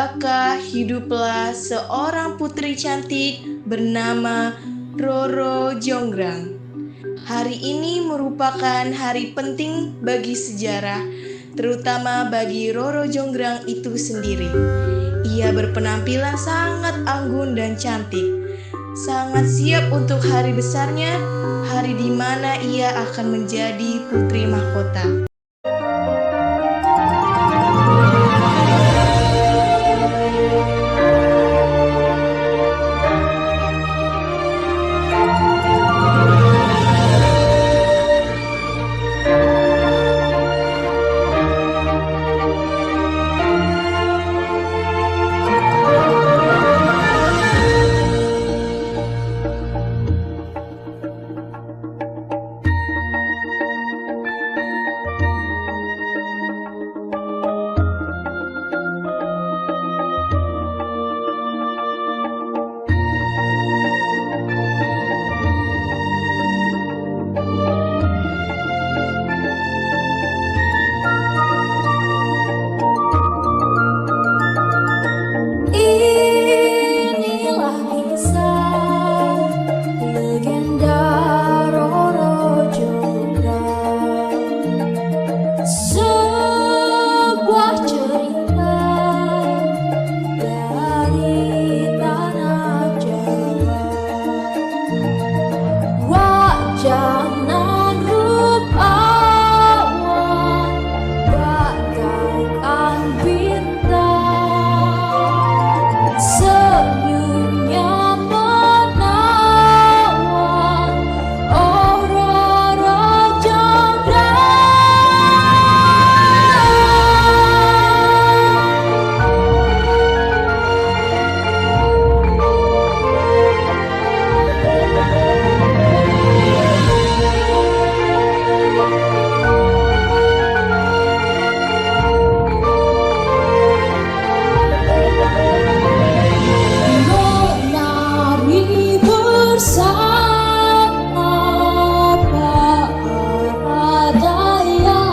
Baka hiduplah seorang putri cantik bernama Roro Jonggrang. Hari ini merupakan hari penting bagi sejarah, terutama bagi Roro Jonggrang itu sendiri. Ia berpenampilan sangat anggun dan cantik, sangat siap untuk hari besarnya, hari di mana ia akan menjadi putri mahkota. Inilah kisah legenda Roro Jonggrang, sebuah cerita dari tanah Jawa. Wajah nan rupawan bagaikan bintang, senyumnya menawan, oh Roro menari bersama para daya,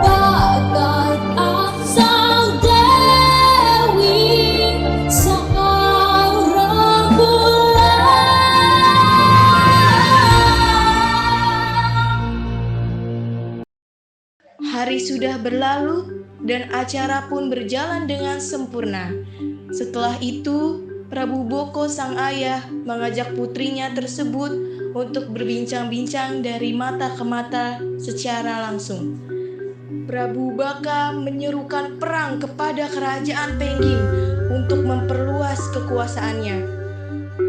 bagaikan sang dewi sang rembulan. Hari sudah berlalu dan acara pun berjalan dengan sempurna. Setelah itu, Prabu Boko sang ayah mengajak putrinya tersebut untuk berbincang-bincang dari mata ke mata secara langsung. Prabu Baka menyerukan perang kepada kerajaan Pengging untuk memperluas kekuasaannya.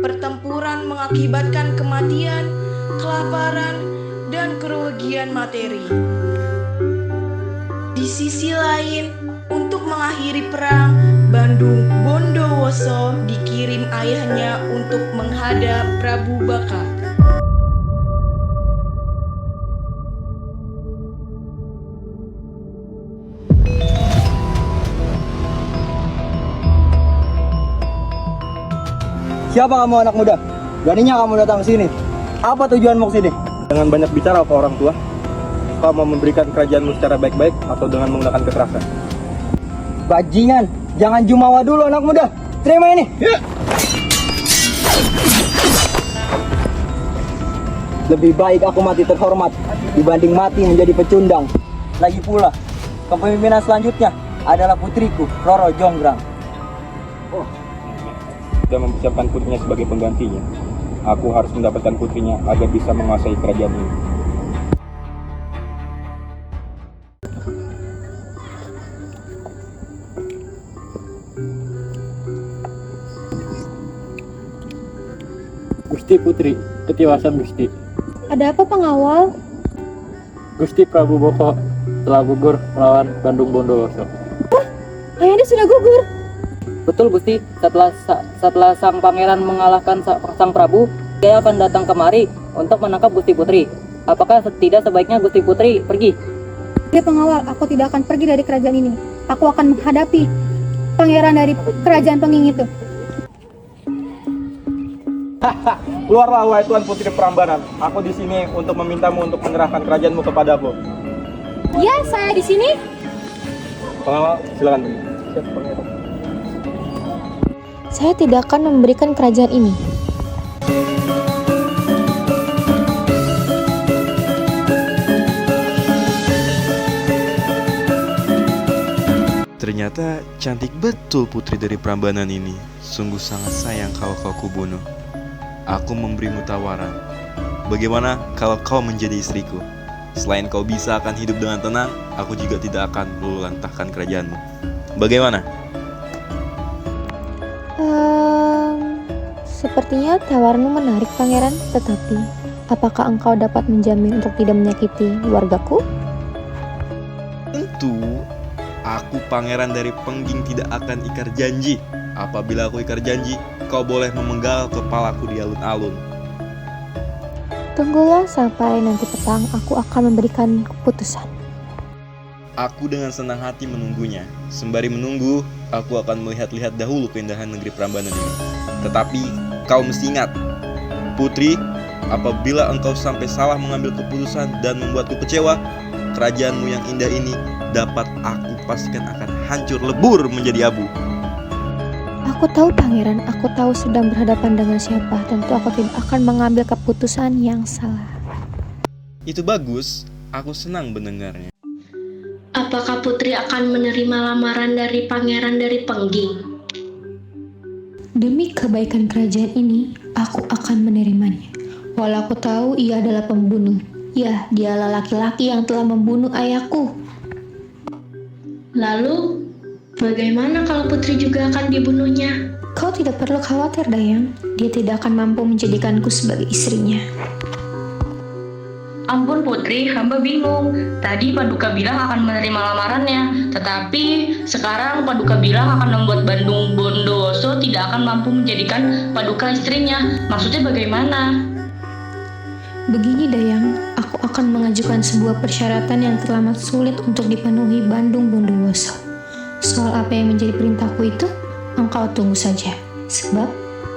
Pertempuran mengakibatkan kematian, kelaparan, dan kerugian materi. Di sisi lain, untuk mengakhiri perang, Bandung Bondowoso dikirim ayahnya untuk menghadap Prabu Baka. Siapa kamu anak muda? Beraninya kamu datang ke sini. Apa tujuanmu ke sini? Dengan banyak bicara ke orang tua, kau mau memberikan kerajaanmu secara baik-baik atau dengan menggunakan kekerasan? Bajingan, jangan jumawa dulu anak muda. Terima ini. Lebih baik aku mati terhormat dibanding mati menjadi pecundang. Lagi pula, kepemimpinan selanjutnya adalah putriku, Roro Jonggrang. Sudah mempersiapkan putrinya sebagai penggantinya. Aku harus mendapatkan putrinya agar bisa menguasai kerajaan ini. Gusti Putri, ketiwasan Gusti. Ada apa pengawal? Gusti Prabu Boko telah gugur melawan Bandung Bondowoso. Ayahnya sudah gugur. Betul Gusti, setelah sang pangeran mengalahkan sang Prabu, dia akan datang kemari untuk menangkap Gusti Putri. Apakah tidak sebaiknya Gusti Putri pergi? Dia pengawal, aku tidak akan pergi dari kerajaan ini. Aku akan menghadapi pangeran dari kerajaan Pengging itu. Keluarlah wahai Tuan Putri Prambanan. Aku di sini untuk memintamu untuk menyerahkan kerajaanmu kepadaku. Ya, saya di sini. Pengawal, silakan pergi. Siap, Pangeran. Saya tidak akan memberikan kerajaan ini. Ternyata cantik betul putri dari Prambanan ini. Sungguh sangat sayang kalau kau kubunuh. Aku memberimu tawaran. Bagaimana kalau kau menjadi istriku? Selain kau bisa akan hidup dengan tenang, aku juga tidak akan meluluhlantahkan kerajaanmu. Bagaimana? Sepertinya tawaranmu menarik, Pangeran. Tetapi, apakah engkau dapat menjamin untuk tidak menyakiti wargaku? Tentu, aku pangeran dari Pengging tidak akan ikar janji. Apabila aku ikar janji, kau boleh memenggal kepalaku di alun-alun. Tunggulah sampai nanti petang, aku akan memberikan keputusan. Aku dengan senang hati menunggunya. Sembari menunggu, aku akan melihat-lihat dahulu keindahan negeri Prambanan ini. Tetapi, kau mesti ingat, Putri, apabila engkau sampai salah mengambil keputusan dan membuatku kecewa, kerajaanmu yang indah ini dapat aku pastikan akan hancur lebur menjadi abu. Aku tahu, Pangeran, aku tahu sedang berhadapan dengan siapa. Tentu aku tidak akan mengambil keputusan yang salah. Itu bagus, aku senang mendengarnya. Apakah Putri akan menerima lamaran dari pangeran dari Pengging? Demi kebaikan kerajaan ini, aku akan menerimanya. Walau aku tahu ia adalah pembunuh. Ya, dialah laki-laki yang telah membunuh ayahku. Lalu, bagaimana kalau Putri juga akan dibunuhnya? Kau tidak perlu khawatir, Dayang. Dia tidak akan mampu menjadikanku sebagai istrinya. Ampun Putri, hamba bingung. Tadi Paduka bilang akan menerima lamarannya, tetapi sekarang Paduka bilang akan membuat Bandung Bondowoso tidak akan mampu menjadikan Paduka istrinya. Maksudnya bagaimana? Begini, Dayang, aku akan mengajukan sebuah persyaratan yang teramat sulit untuk dipenuhi Bandung Bondowoso. Soal apa yang menjadi perintahku itu, engkau tunggu saja. Sebab,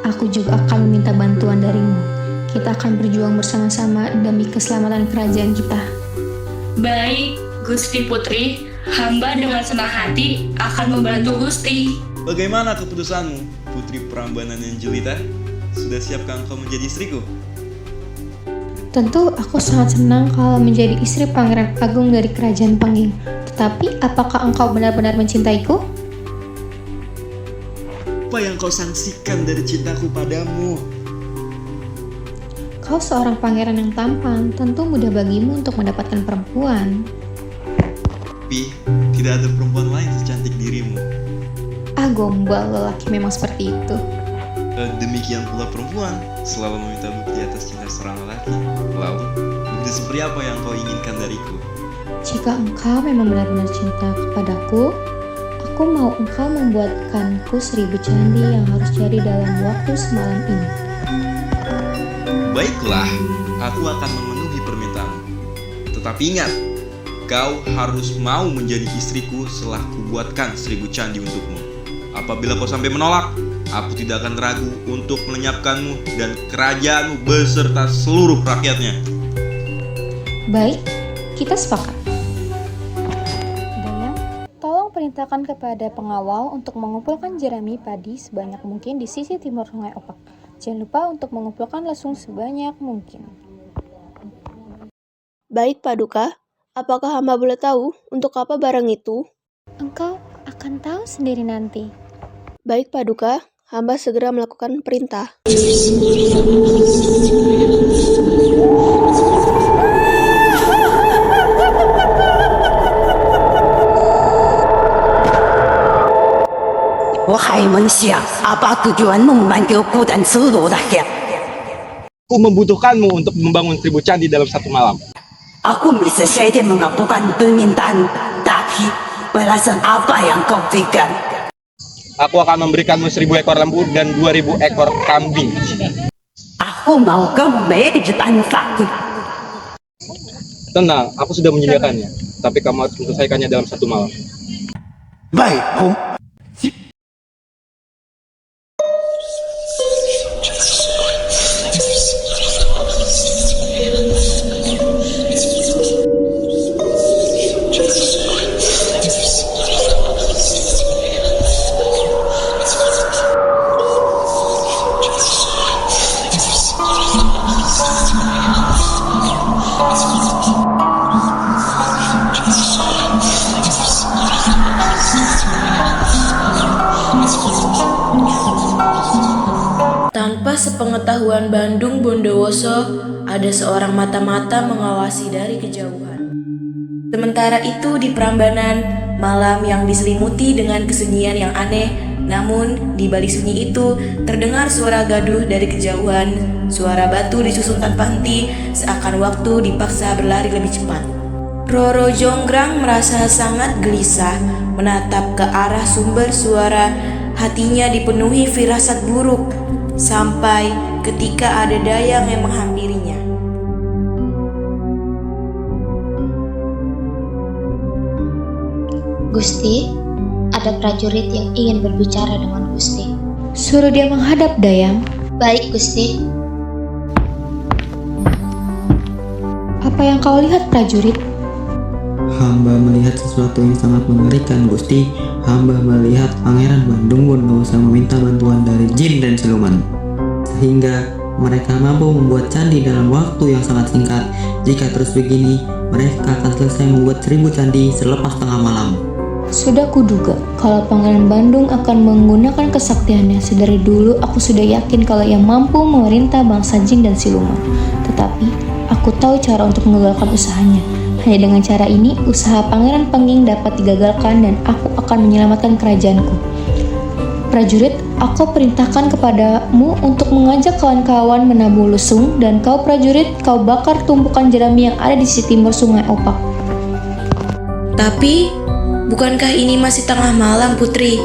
aku juga akan meminta bantuan darimu. Kita akan berjuang bersama-sama demi keselamatan kerajaan kita. Baik, Gusti Putri, hamba dengan senang hati akan membantu Gusti. Bagaimana keputusanmu, Putri Prambanan yang jelita? Sudah siapkah engkau menjadi istriku? Tentu aku sangat senang kalau menjadi istri Pangeran Agung dari Kerajaan Pengging. Tetapi apakah engkau benar-benar mencintaiku? Apa yang kau sangsikan dari cintaku padamu? Kau seorang pangeran yang tampan, tentu mudah bagimu untuk mendapatkan perempuan. Tapi, tidak ada perempuan lain secantik dirimu. Ah, gombal, lelaki memang seperti itu. Demikian pula perempuan selalu meminta bukti atas cinta seorang lelaki. Lalu, bukti seperti apa yang kau inginkan dariku? Jika engkau memang benar-benar cinta kepadaku, aku mau engkau membuatkanku 1000 candi yang harus jadi dalam waktu semalam ini. Baiklah, aku akan memenuhi permintaanmu. Tetapi ingat, kau harus mau menjadi istriku setelah kubuatkan 1000 candi untukmu. Apabila kau sampai menolak, aku tidak akan ragu untuk melenyapkanmu dan kerajaanmu beserta seluruh rakyatnya. Baik, kita sepakat. Dayang, tolong perintahkan kepada pengawal untuk mengumpulkan jerami padi sebanyak mungkin di sisi timur Sungai Opak. Jangan lupa untuk mengumpulkan lesung sebanyak mungkin. Baik, Paduka. Apakah hamba boleh tahu untuk apa barang itu? Engkau akan tahu sendiri nanti. Baik, Paduka. Hamba segera melakukan perintah. Wahai manusia, apa tujuanmu memanggilku dan seluruh rakyat? Aku membutuhkanmu untuk membangun 1000 candi dalam satu malam. Aku bisa saja mengabulkan permintaan, tapi balasan apa yang kau berikan? Aku akan memberikanmu 1000 ekor lembu dan 2000 ekor kambing. Aku mau kau membayar jutaan saku. Tenang, aku sudah menyediakannya. Tapi kamu harus menyelesaikannya dalam satu malam. Baik, Tanpa sepengetahuan Bandung Bondowoso, ada seorang mata-mata mengawasi dari kejauhan. Sementara itu di Prambanan, malam yang diselimuti dengan kesunyian yang aneh, namun di balik sunyi itu terdengar suara gaduh dari kejauhan, suara batu disusun tanpa henti, seakan waktu dipaksa berlari lebih cepat. Roro Jonggrang merasa sangat gelisah, menatap ke arah sumber suara, hatinya dipenuhi firasat buruk, sampai ketika ada dayang yang menghampirinya. Gusti, ada prajurit yang ingin berbicara dengan Gusti. Suruh dia menghadap, Dayang. Baik, Gusti. Apa yang kau lihat, prajurit? Hamba melihat sesuatu yang sangat mengerikan, Gusti. Hamba melihat Pangeran Bandung Bondowoso meminta bantuan dari jin dan siluman, sehingga mereka mampu membuat candi dalam waktu yang sangat singkat. Jika terus begini, mereka akan selesai membuat 1000 candi selepas tengah malam. Sudah kuduga kalau Pangeran Bandung akan menggunakan kesaktiannya. Sedari dulu aku sudah yakin kalau ia mampu memerintah bangsa jin dan siluman. Tetapi aku tahu cara untuk mengagalkan usahanya. Hanya dengan cara ini, usaha Pangeran Penging dapat digagalkan dan aku akan menyelamatkan kerajaanku. Prajurit, aku perintahkan kepadamu untuk mengajak kawan-kawan menabuh lesung, dan kau prajurit, kau bakar tumpukan jerami yang ada di sisi timur sungai Opak. Tapi, bukankah ini masih tengah malam, Putri?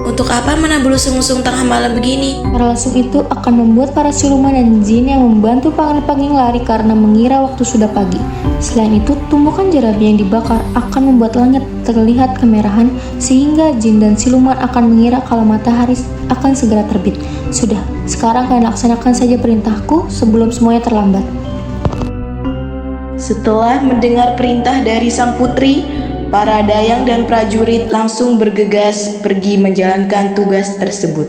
Untuk apa menabuh lesung-lesung tengah malam begini? Para lesung itu akan membuat para siluman dan jin yang membantu Pangeran Penging lari karena mengira waktu sudah pagi. Selain itu, tumpukan jerami yang dibakar akan membuat langit terlihat kemerahan, sehingga jin dan siluman akan mengira kalau matahari akan segera terbit. Sudah, sekarang kalian laksanakan saja perintahku sebelum semuanya terlambat. Setelah mendengar perintah dari sang putri, para dayang dan prajurit langsung bergegas pergi menjalankan tugas tersebut.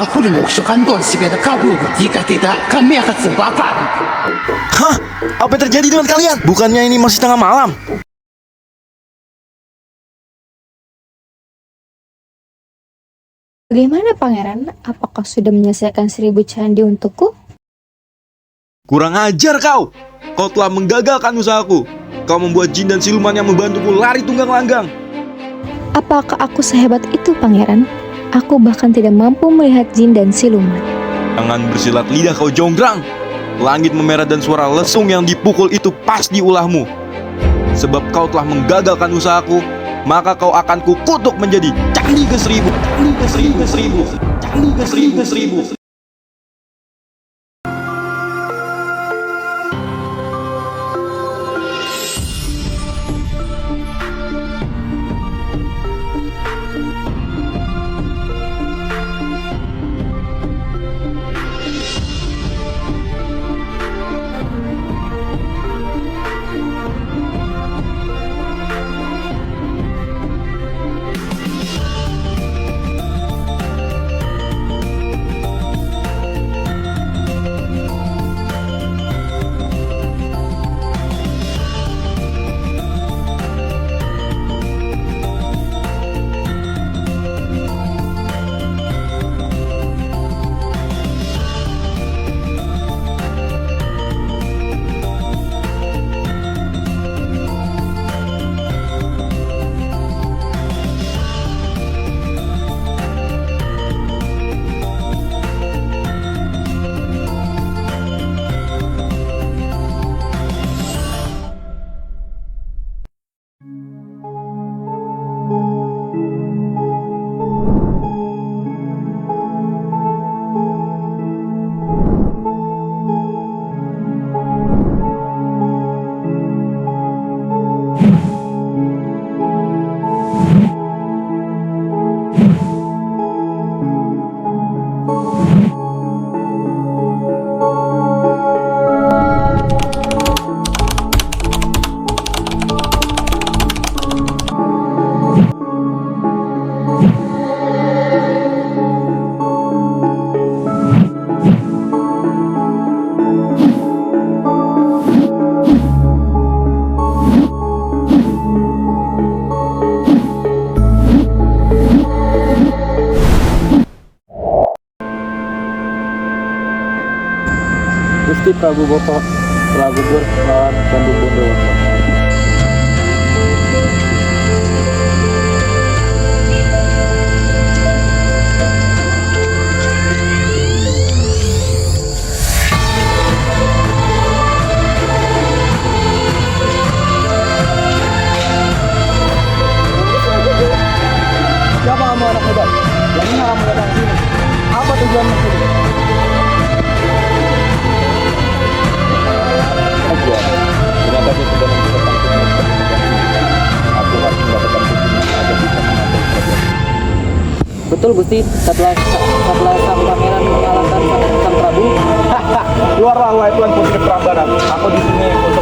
Aku dimaksudkan tuan sepeda kabur jika tidak kami akan terbakar. Hah? Apa yang terjadi dengan kalian? Bukannya ini masih tengah malam? Bagaimana, Pangeran? Apakah sudah menyelesaikan 1000 candi untukku? Kurang ajar kau! Kau telah menggagalkan usahaku. Kau membuat jin dan siluman yang membantuku lari tunggang langgang. Apakah aku sehebat itu, Pangeran? Aku bahkan tidak mampu melihat jin dan siluman. Jangan bersilat lidah kau, Jonggrang. Langit memerah dan suara lesung yang dipukul itu pasti ulahmu. Sebab kau telah menggagalkan usahaku, maka kau akan kukutuk menjadi candi ke-1000, candi ke-1000, candi ke-1000. Prabu Boko telah gugur melawan Bandung Bondowoso. Siapa kamu anak muda? Yang ini kamu datang ke sini. Apa tujuanmu ke sini? Aja, ternyata dia sudah menyebabkan putrinya sebagai pengganti. Aku harus mendapatkan putrinya agar bisa mengatur kerajaan. Betul Gusti, setelah sang pangeran mengalahkan sang Prabu. Keluarlah wahai Tuan Putri Prambanan. Aku di sini untuk